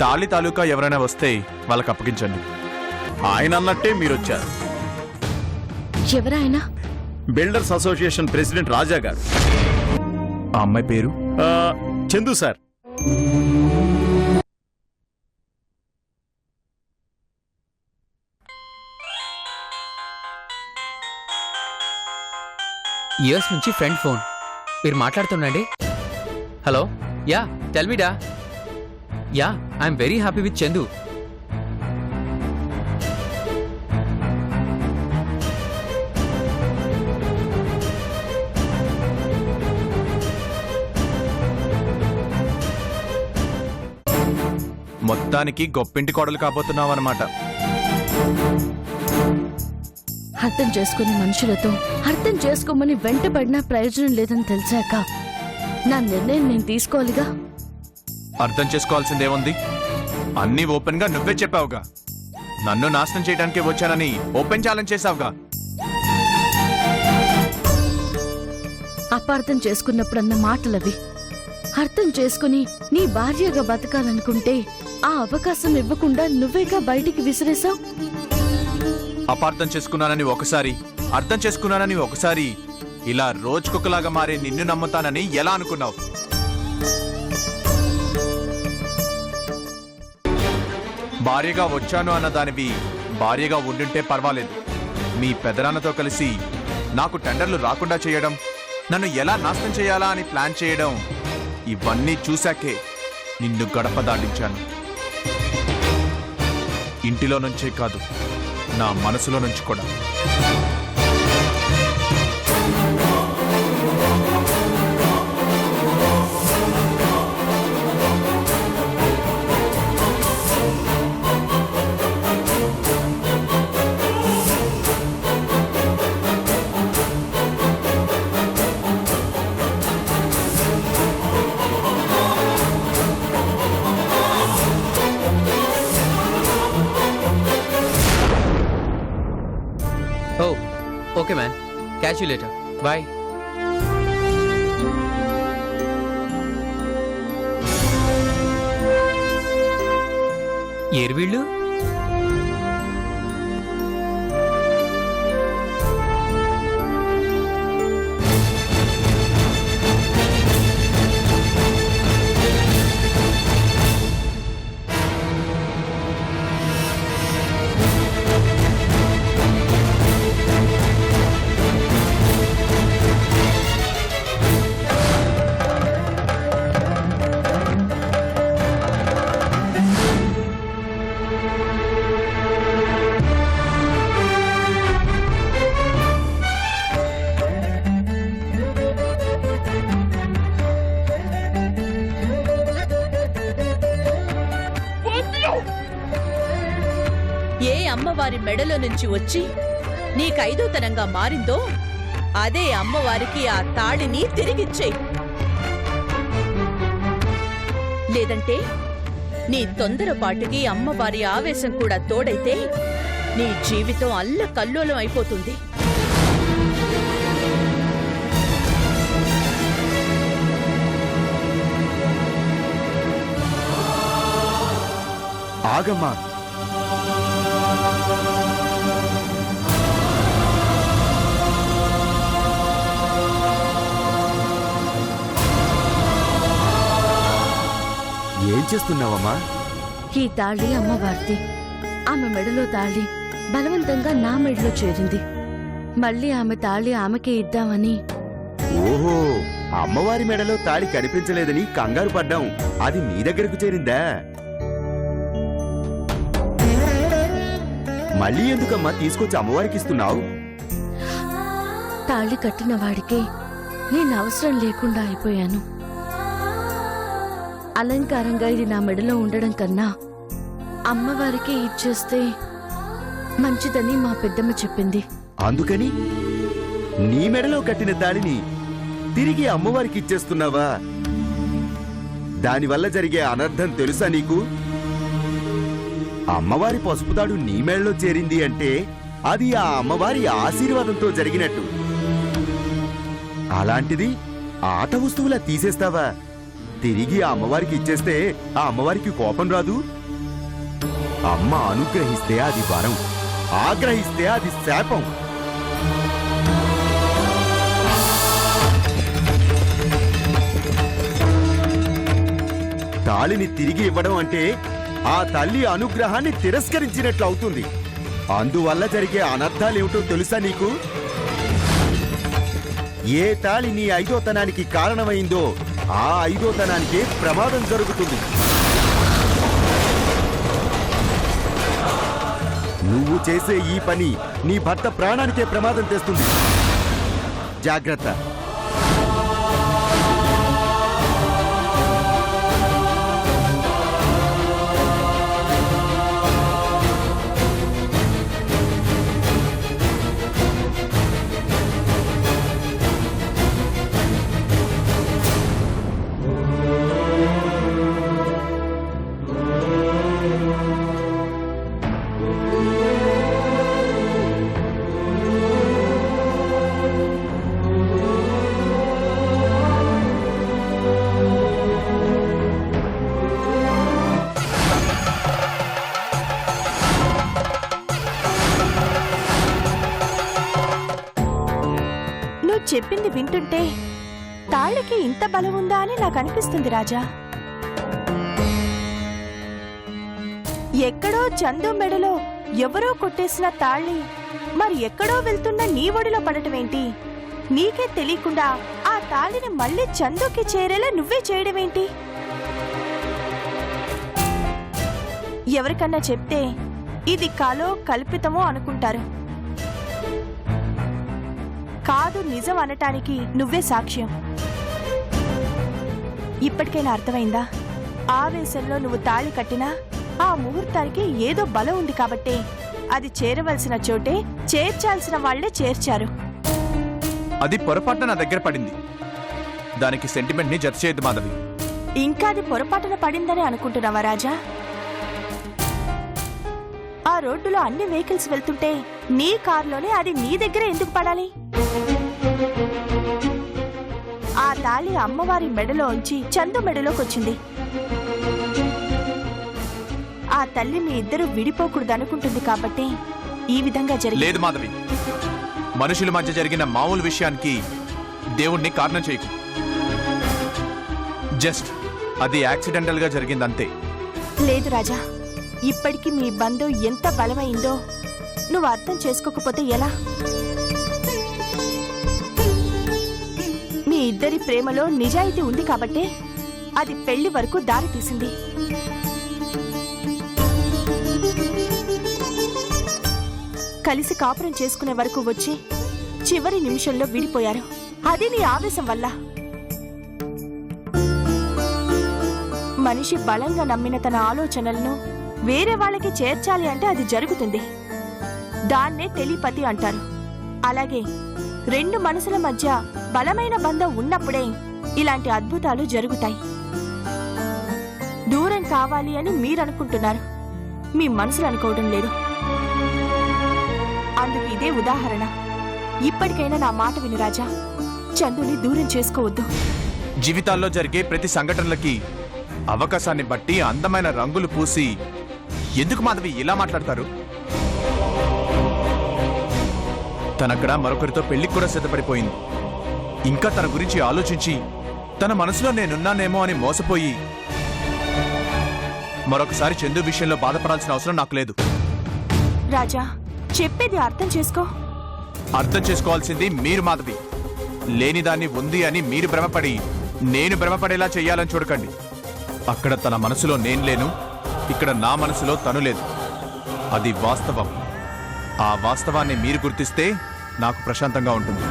తాళి తాలూకా ఎవరైనా వస్తే వాళ్ళకి అప్పగించండి. ఆయన అన్నట్టే మీరొచ్చారు. ఎవరైనా? బిల్డర్స్ అసోసియేషన్ ప్రెసిడెంట్ రాజా గారు. ఆ అమ్మాయి పేరు చందు సార్. ఇయర్స్ నుంచి ఫ్రెండ్ ఫోన్. మీరు మాట్లాడుతుండండి. హలో, యా టెల్ మీ డా. Yeah, I'm very happy with Chandu. మొత్తానికి గొప్పింటి కోడలు కాబోతున్నావు అన్నమాట. అర్థం చేసుకునే మనుషులతో అర్థం చేసుకోమని వెంటపడినా ప్రయోజనం లేదని తెలిసాక నా నిర్ణయం నేను తీసుకోవాలిగా. అర్థం చేసుకోవాల్సిందేముంది? అన్నీ ఓపెన్ గా నువ్వే చెప్పావుగా. నన్ను నాశనం చేయడానికి వచ్చానని ఓపెన్ ఛాలెంజ్ చేసావుగా. అపార్థం చేసుకున్నప్పుడన్న మాటలవి. అర్థం చేసుకుని నీ భార్యగా బతకాలనుకుంటే ఆ అవకాశం ఇవ్వకుండా నువ్వేగా బయటికి విసిరేశావు. అపార్థం చేసుకున్నానని ఒకసారి, అర్థం చేసుకున్నానని ఒకసారి, ఇలా రోజుకొకలాగా మారే నిన్ను నమ్ముతానని ఎలా అనుకున్నావు? భార్యగా వచ్చాను అన్న దానివి భార్యగా ఉండుంటే పర్వాలేదు. మీ పెదనాన్నతో కలిసి నాకు టెండర్లు రాకుండా చేయడం, నన్ను ఎలా నాశనం చేయాలా అని ప్లాన్ చేయడం, ఇవన్నీ చూశాకే నిన్ను గడప దాటించాను. ఇంటిలో నుంచే కాదు, నా మనసులో నుంచి కూడా. Oh okay man, catch you later, bye. ఏరు వీళ్ళు? ఏ అమ్మవారి మెడలో నుంచి వచ్చి నీకైదోతనంగా మారిందో అదే అమ్మవారికి ఆ తాళిని తిరిగిచ్చేయి. లేదంటే నీ తొందరపాటుకి అమ్మవారి ఆవేశం కూడా తోడైతే నీ జీవితం అల్లకల్లోలం అయిపోతుంది. ఆగమ్మా. ఏం చేస్తున్నావమ్మా? ఈ తాళి అమ్మవారిది. ఆమె మెడలో తాళి బలవంతంగా నా మెడలో చేరింది. మళ్ళీ ఆమె తాళి ఆమెకే ఇద్దామని. ఓహో, అమ్మవారి మెడలో తాళి కనిపించలేదని కంగారు పడ్డాం. అది నీ దగ్గరకు చేరిందా? మళ్ళీ ఎందుకమ్మా తీసుకొచ్చి అమ్మవారికి ఇస్తున్నావు? తాళి కట్టిన వాడికే నేను అవసరం లేకుండా అయిపోయాను. అలంకారంగా ఇది నా మెడలో ఉండడం కన్నా అమ్మవారికే ఇచ్చేస్తే మంచిదని మా పెద్దమ్మ చెప్పింది. అందుకని నీ మెడలో కట్టిన తాళిని తిరిగి అమ్మవారికి ఇచ్చేస్తున్నావా? దానివల్ల జరిగే అనర్థం తెలుసా నీకు? అమ్మవారి పసుపుతాడు నీ మెడలో చేరింది అంటే అది ఆ అమ్మవారి ఆశీర్వాదంతో జరిగినట్టు. అలాంటిది ఆట వస్తువులా తీసేస్తావా? తిరిగి ఆ అమ్మవారికి ఇచ్చేస్తే ఆ అమ్మవారికి కోపం రాదు. అమ్మ అనుగ్రహిస్తే అది వరం, ఆగ్రహిస్తే అది శాపం. తాళిని తిరిగి ఇవ్వడం అంటే ఆ తల్లి అనుగ్రహాన్ని తిరస్కరించినట్లు అవుతుంది. అందువల్ల జరిగే అనర్థాలేమిటో తెలుసా నీకు? ఏ తాళి నీ ఐదోతనానికి కారణమైందో ఆ ఐదోతనానికే ప్రమాదం జరుగుతుంది. నువ్వు చేసే ఈ పని నీ భర్త ప్రాణానికే ప్రమాదం తెస్తుంది. జాగ్రత్త. చెప్పింది వింటుంటే తాళికి ఇంత బలం ఉందా అని నాకు అనిపిస్తుంది రాజా. ఎక్కడో చందు మెడలో ఎవరో కొట్టేసిన తాళి మరి ఎక్కడో వెళ్తున్న నీ ఒడిలో పడటమేంటి? నీకే తెలియకుండా ఆ తాళిని మళ్ళీ చందుకి చేరేలా నువ్వే చేయడమేంటి? ఎవరికన్నా చెప్తే ఇది కలో కల్పితమో అనుకుంటారు. కాదు, నిజం అనటానికి నువ్వే సాక్ష్యం. ఇప్పటికైనా అర్థమైందా? ఆవేశంలో నువ్వు తాళి కట్టినా ఆ ముహూర్తానికి ఏదో బలం ఉంది కాబట్టే అది చేరవలసిన చోటే చేర్చాల్సిన వాళ్లే చేర్చారు. అది పొరపాటున నా దగ్గర పడింది. దానికి సెంటిమెంట్ ని జత చేయద్దు మాధవి. ఇంకా అది పొరపాటున పడిందని అనుకుంటున్నావా రాజా? ఆ రోడ్డులో అన్ని వెహికల్స్ వెళ్తుంటే నీ కారులోనే అది నీ దగ్గర ఎందుకు పడాలి? ఆ తాళి అమ్మవారి మెడలో ఉంచి చందు మెడలోకొచ్చింది. ఆ తల్లి మీ ఇద్దరు విడిపోకూడదు అనుకుంటుంది కాబట్టి ఈ విధంగా జరిగింది. లేదు మాధవి, మనుషుల మధ్య జరిగిన మామూలు విషయానికి దేవుణ్ణి కారణం చేయకు. జస్ట్ అది యాక్సిడెంటల్ గా జరిగిందంతే. లేదు రాజా, ఇప్పటికి మీ బంధం ఎంత బలమైందో నువ్వు అర్థం చేసుకోకపోతే ఎలా? మీ ఇద్దరి ప్రేమలో నిజాయితీ ఉంది కాబట్టే అది పెళ్లి వరకు దారి తీసింది. కలిసి కాపురం చేసుకునే వరకు వచ్చి చివరి నిమిషంలో విడిపోయారు. అది నీ ఆవేశం వల్ల. మనిషి బలంగా నమ్మిన తన ఆలోచనలను వేరే వాళ్ళకి చేర్చాలి అంటే అది జరుగుతుంది. దాన్నే టెలిపతి అంటారు. అలాగే రెండు మనసుల మధ్య బలమైన బంధం ఉన్నప్పుడే ఇలాంటి అద్భుతాలు జరుగుతాయి. దూరం కావాలి అని మీరనుకుంటున్నారు, మీ మనసులు అనుకోవడం లేదు. అందుకు ఇదే ఉదాహరణ. ఇప్పటికైనా నా మాట విను రాజా, చందుని దూరం చేసుకోవద్దు. జీవితాల్లో జరిగే ప్రతి సంఘటనలకి అవకాశాన్ని బట్టి అందమైన రంగులు పూసి ఎందుకు మాధవి ఇలా మాట్లాడతారు? తనక్కడ మరొకరితో పెళ్లికి కూడా సిద్ధపడిపోయింది. ఇంకా తన గురించి ఆలోచించి తన మనసులో నేనున్నానేమో అని మోసపోయి మరొకసారి చందు విషయంలో బాధపడాల్సిన అవసరం నాకు లేదు. రాజా, చెప్పేది అర్థం చేసుకో. అర్థం చేసుకోవాల్సింది మీరు మాధవి. లేనిదాన్ని ఉంది అని మీరు భ్రమపడి నేను భ్రమపడేలా చెయ్యాలని చూడకండి. అక్కడ తన మనసులో నేను లేను, ఇక్కడ నా మనసులో తను లేదు. అది వాస్తవం. ఆ వాస్తవాన్ని మీరు గుర్తిస్తే నాకు ప్రశాంతంగా ఉంటుంది.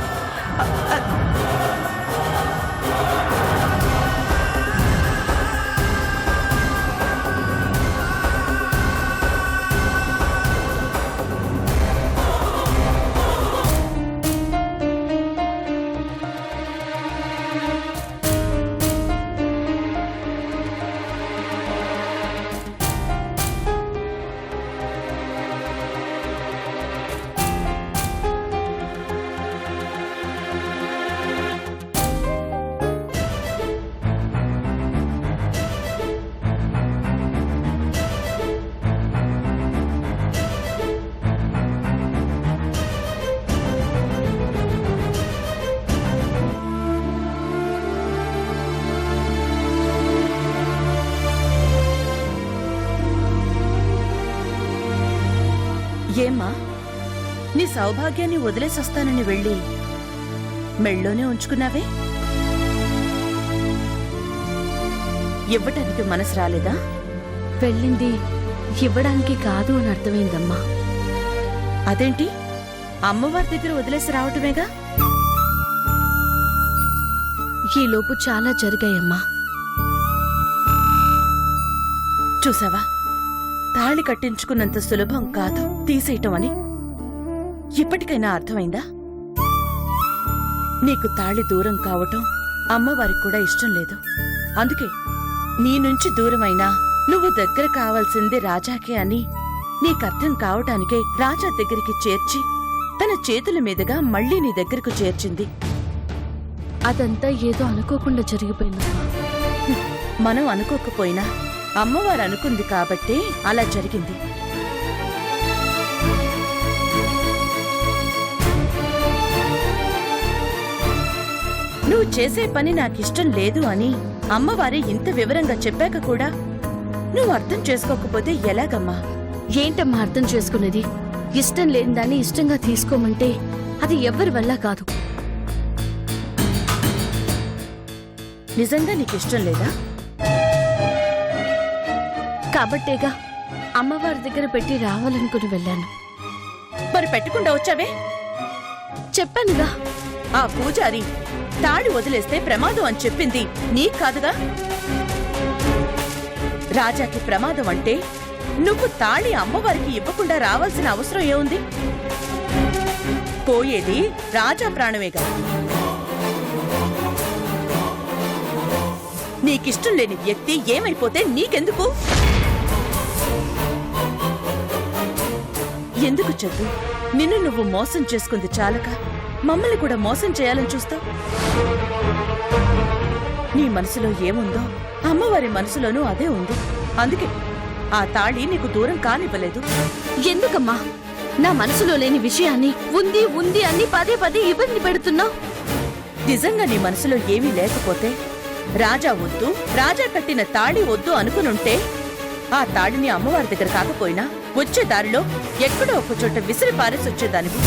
సౌభాగ్యాన్ని వదిలేసొస్తానని వెళ్ళి మెళ్ళోనే ఉంచుకున్నావే? ఇవ్వటానికి మనసు రాలేదా? వెళ్ళింది ఇవ్వడానికి కాదు అని అర్థమైందమ్మా. అదేంటి, అమ్మవారి దగ్గర వదిలేసి రావటమేగా? ఈలోపు చాలా జరిగాయమ్మా. చూసావా, తాళి కట్టించుకున్నంత సులభం కాదు తీసేయటం అని. ఇప్పటికైనా అర్థమైందా? నీకు తాళి దూరం కావటం అమ్మవారికి కూడా ఇష్టం లేదు. అందుకే నీ నుంచి దూరమైనా నువ్వు దగ్గర కావాల్సింది రాజాకే అని నీకర్థం కావటానికే రాజా దగ్గరికి చేర్చి తన చేతుల మీదుగా మళ్లీ నీ దగ్గరకు చేర్చింది. అదంతా ఏదో అనుకోకుండా జరిగిపోయిందమ్మా. మనం అనుకోకపోయినా అమ్మవారు అనుకుంది కాబట్టే అలా జరిగింది. నువ్వు చేసే పని నాకిష్టం లేదు అని అమ్మవారి ఇంత వివరంగా చెప్పాక కూడా నువ్వు అర్థం చేసుకోకపోతే ఎలాగమ్మా? ఏంటమ్మా అర్థం చేసుకునేది? ఇష్టం లేని దాన్ని ఇష్టంగా తీసుకోమంటే అది ఎవ్వరి వల్ల కాదు. నిజంగా నీకిష్టం లేదా? కాబట్టేగా అమ్మవారి దగ్గర పెట్టి రావాలనుకుని వెళ్ళాను. మరి పెట్టకుండా వచ్చావే? చెప్పానుగా, ఆ పూజారి తాడి వదిలేస్తే ప్రమాదం అని చెప్పింది నీకు కాదుగా? రాజాకి ప్రమాదం అంటే నువ్వు తాళి అమ్మవారికి ఇవ్వకుండా రావాల్సిన అవసరం ఏముంది? పోయేది రాజా ప్రాణమేగా. నీకిష్టం లేని వ్యక్తి ఏమైపోతే నీకెందుకు? ఎందుకు చద్దు, నిన్ను నువ్వు మోసం చేసుకుంది చాలక మమ్మల్ని కూడా మోసం చేయాలని చూస్తావు? నీ మనసులో ఏముందో అమ్మవారి మనసులోనూ అదే ఉంది. అందుకే ఆ తాళి నీకు దూరం కానివ్వలేదు. ఎందుకమ్మా నా మనసులో లేని విషయాన్ని ఉంది ఉంది అని పదే పదే ఇబ్బంది పెడుతున్నావు? నిజంగా నీ మనసులో ఏమీ లేకపోతే రాజా వద్దు, రాజా కట్టిన తాళి వద్దు అనుకునుంటే ఆ తాళిని అమ్మవారి దగ్గర కాకపోయినా వచ్చే దారిలో ఎక్కడో ఒక చోట విసిరి పారేసి వచ్చేదానివి.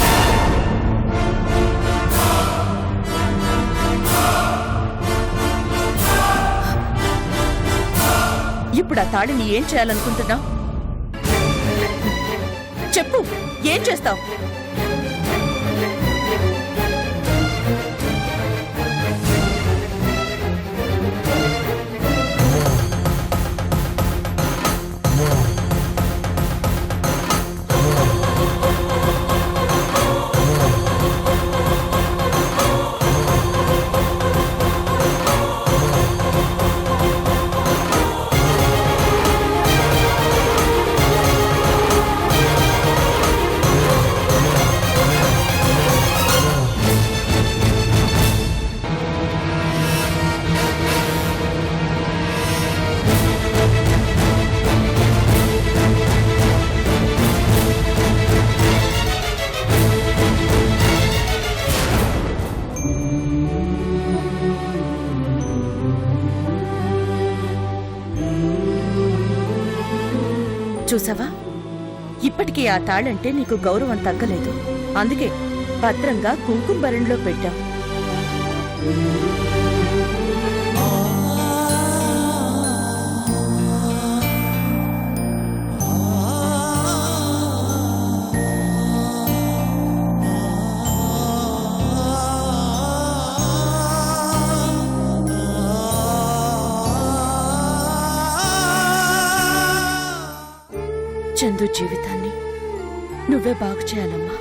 ఇప్పుడు ఆ తాళిని ఏం చేయాలనుకుంటున్నావు? చెప్పు, ఏం చేస్తావు? చూసావా, ఇప్పటికీ ఆ తాళంటే నీకు గౌరవం తగ్గలేదు. అందుకే భద్రంగా కుంకుమ భరణిలో పెట్టాం. చందు జీవితాన్ని నువ్వే బాగు చేయాలమ్మా.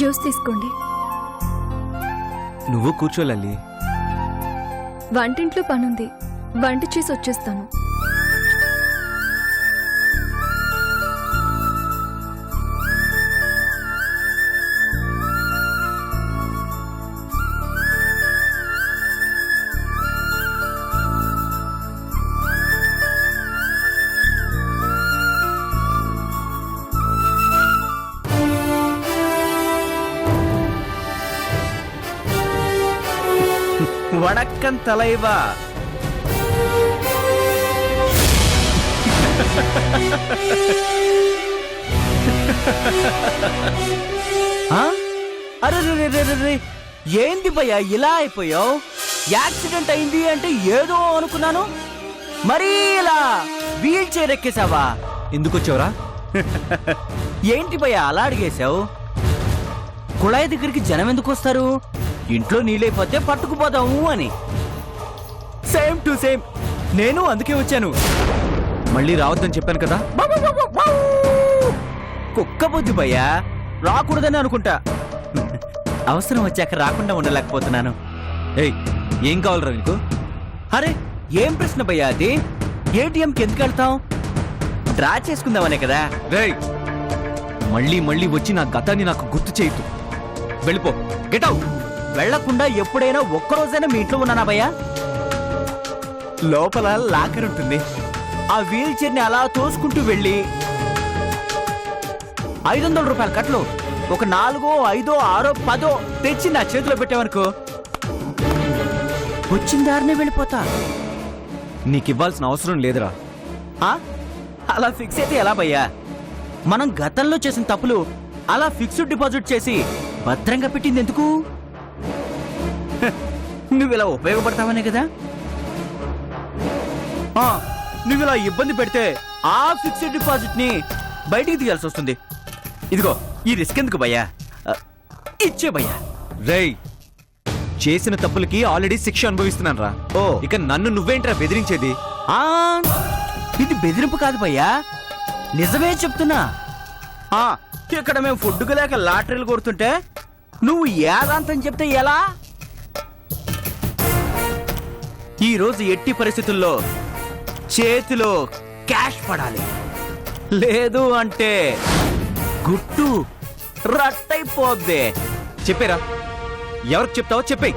జ్యూస్ తీసుకోండి. నువ్వు కూర్చో లల్లి. వంటింట్లో పనుంది, వంట చేసి వచ్చేస్తాను. వణక్కం తలైవా. అరే ఏంది భయ్యా ఇలా అయిపోయావు? యాక్సిడెంట్ అయింది అంటే ఏదో అనుకున్నాను, మరీ ఇలా వీల్ చైర్ ఎక్కేసావా? ఎందుకు వచ్చావురా? ఏంటి భయ్యా అలా అడిగేశావు? కుళాయి దగ్గరికి జనం ఎందుకు వస్తారు? ఇంట్లో నీళ్ళైపోతే పట్టుకుపోదాము అని. సేమ్ టు సేమ్, నేను అందుకే వచ్చాను. మళ్ళీ రావద్దని చెప్పాను కదా. కుక్క బుద్ధి భయ్యా, రాకూడదని అనుకుంటా. అవసరం వచ్చాక రాకుండా ఉండలేకపోతున్నాను. ఏయ్, ఏం కావాలరా నీకు? అరే ఏం ప్రశ్న భయ్యా అది? ఏటీఎంకి ఎందుకు వెళ్తాం? డ్రా చేసుకుందామనే కదా. రేయ్, మళ్ళీ మళ్ళీ వచ్చి నా గతాన్ని నాకు గుర్తు చేయొద్దు. వెళ్ళిపో, గెట్ అవుట్. వెళ్లకుండా ఎప్పుడైనా ఒక్కరోజైనా మీ ఇంట్లో ఉన్నానా భయ్యా? లోపల లాకర్ ఉంటుంది. ఆ వీల్ చైర్ ని అలా తోసుకుంటూ వెళ్ళి 500 రూపాయల కట్లు ఒక 4, 5, 6, 10 తెచ్చి నా చేతిలో పెట్టావనుకో, వచ్చిన దారినే వెళ్ళిపోతా. నీకు ఇవ్వాల్సిన అవసరం లేదురా. ఆ? అలా ఫిక్స్ అయితే ఎలా భయ్యా? మనం గతంలో చేసిన తప్పులు అలా ఫిక్స్డ్ డిపాజిట్ చేసి భద్రంగా పెట్టింది ఎందుకు? నువ్వు ఇలా ఉపయోగపడతావనే కదా. నువ్వు ఇలా ఇబ్బంది పెడితే ఆ ఫిక్స్డ్ డిపాజిట్ ని బయటికి తీయాల్సి వస్తుంది. ఇదిగో ఈ రిస్క్ ఎందుకు భయ్యా? ఇచ్చే భయ్యా. రేయ్, చేసిన తప్పులకి ఆల్రెడీ శిక్ష అనుభవిస్తున్నాను రా. ఓ, ఇక నన్ను నువ్వేంట్రా బెదిరించేది? ఆ ఇది బెదిరింపు కాదు భయ్యా, నిజమే చెప్తున్నా. ఇక్కడ మేము ఫుడ్కు లేక లాటరీలు కొడుతుంటే నువ్వు ఏదాంతం చెప్తే ఎలా? ఈ రోజు ఎట్టి పరిస్థితుల్లో చేతిలో క్యాష్ పడాలి, లేదు అంటే గుట్టు రట్టయిపోద్ది. చెప్పేరా, ఎవరికి చెప్తావో చెప్పే.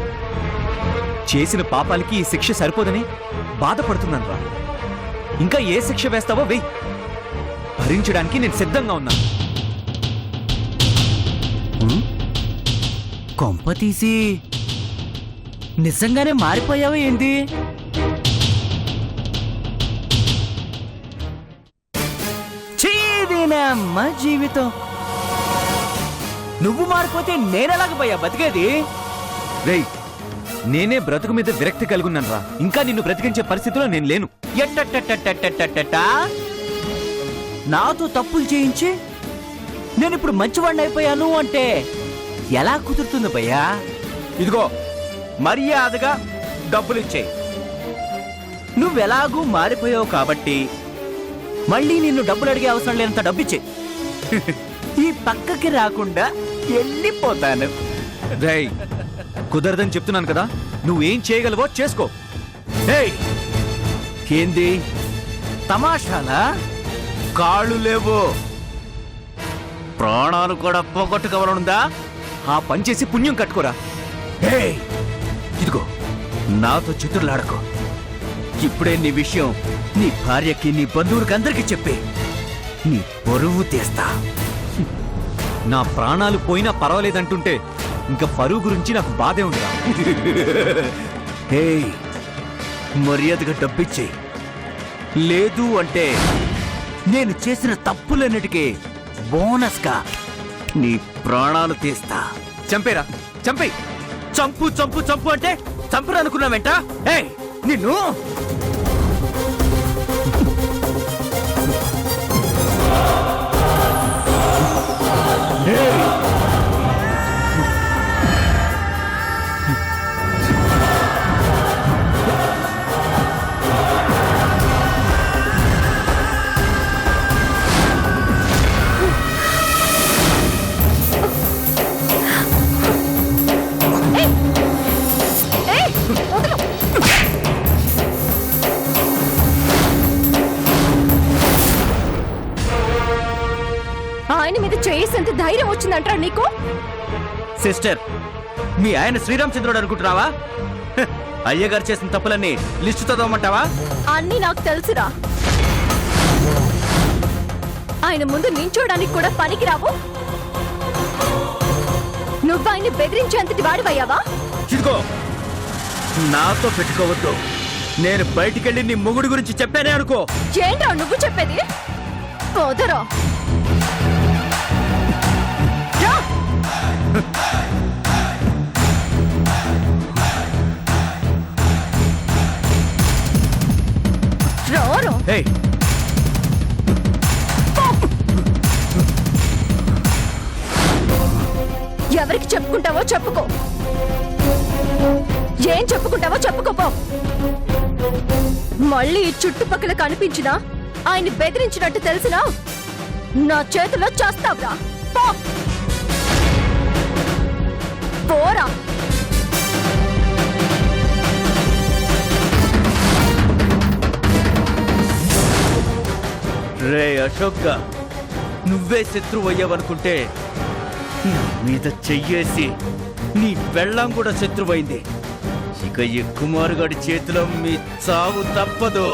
చేసిన పాపాలకి ఈ శిక్ష సరిపోదని బాధపడుతున్నాను రా. ఇంకా ఏ శిక్ష వేస్తావో వెయ్యి, భరించడానికి నేను సిద్ధంగా ఉన్నా. కొంప తీసి నిజంగానే మారిపోయావా ఏంది? చీదీనమ్మ జీవితం. నువ్వు మారిపోతే నేనెలాగ భయ్యా బతికేది? రేయ్, నేనే బ్రతుకు మీద విరక్తి కలుగున్నాను రా. ఇంకా నిన్ను బ్రతికించే పరిస్థితిలో నేను లేను. ఎట్టట్టట్టట్టట్టట్టా నాతో తప్పులు చేయించి నేనిప్పుడు మంచివాడిని అయిపోయాను అంటే ఎలా కుదురుతుంది భయ్యా? ఇదిగో మర్యాదగా డబ్బులిచ్చేయి. నువ్వెలాగూ మారిపోయావు కాబట్టి మళ్ళీ నిన్ను డబ్బులు అడిగే అవసరం లేనంత డబ్బిచ్చేయి. ఈ పక్కకి రాకుండా వెళ్ళిపోతాను. రేయ్, కుదరదని చెప్తున్నాను కదా. నువ్వేం చేయగలవో చేసుకో. ఏంది తమాషాలా? కాళ్ళు లేవు, ప్రాణాలు కూడా పోగొట్టుకోవాలనుందా? ఆ పని చేసి పుణ్యం కట్టుకోరా. ఇదిగో నాతో చిత్రులాడకు. ఇప్పుడే నీ విషయం నీ భార్యకి, నీ బంధువులకి అందరికీ చెప్పి నీ పరువు తీస్తా. నా ప్రాణాలు పోయినా పర్వాలేదంటుంటే ఇంకా పరువు గురించి నాకు బాధే ఉందిరా. మర్యాదగా డబ్బిచ్చే, లేదు అంటే నేను చేసిన తప్పులన్నిటికీ బోనస్గా నీ ప్రాణాలు తీస్తా. చంపేరా, చంపే. చంపు చంపు చంపు అంటే చంపరనుకున్నావేంట? నిన్ను ఆయన మీద చేసేంత ధైర్యం వచ్చిందంటారా నీకు? సిస్టర్, మీ ఆయన శ్రీరామచంద్రుడు అనుకుంటున్నావా? హ, అయ్యగారు చేసిన తప్పులన్నీ లిస్టు చదవమంటావా? అన్నీ నాకు తెలుసురా. ఆయన ముందు నించోడానికి కూడా పనికిరావు. నువ్వు ఆయన్ని బెదిరించేంతటి వాడివయ్యావా? ఇదిగో, నాతో పెట్టుకోవద్దు. నేను బయటికెళ్ళి నీ మొగుడు గురించి చెప్పానే అనుకో. ఏంట్రా నువ్వు చెప్పేది? పోదరా. రారా. హే, ఎవరికి చెప్పుకుంటావో చెప్పుకో. ఏం చెప్పుకుంటావో చెప్పుకోపో. మళ్ళీ ఈ చుట్టుపక్కల కనిపించినా ఆయన్ని బెదిరించినట్టు తెలిసినా నా చేతిలో చేస్తావురా. పో. పోరా. రే అశోక్గా, నువ్వే శత్రువు అయ్యావనుకుంటే నా మీద చెయ్యేసి నీ పెళ్ళాం కూడా శత్రువైంది. ఇక ఈ కుమారుగాడి చేతిలో మీ చావు తప్పదు.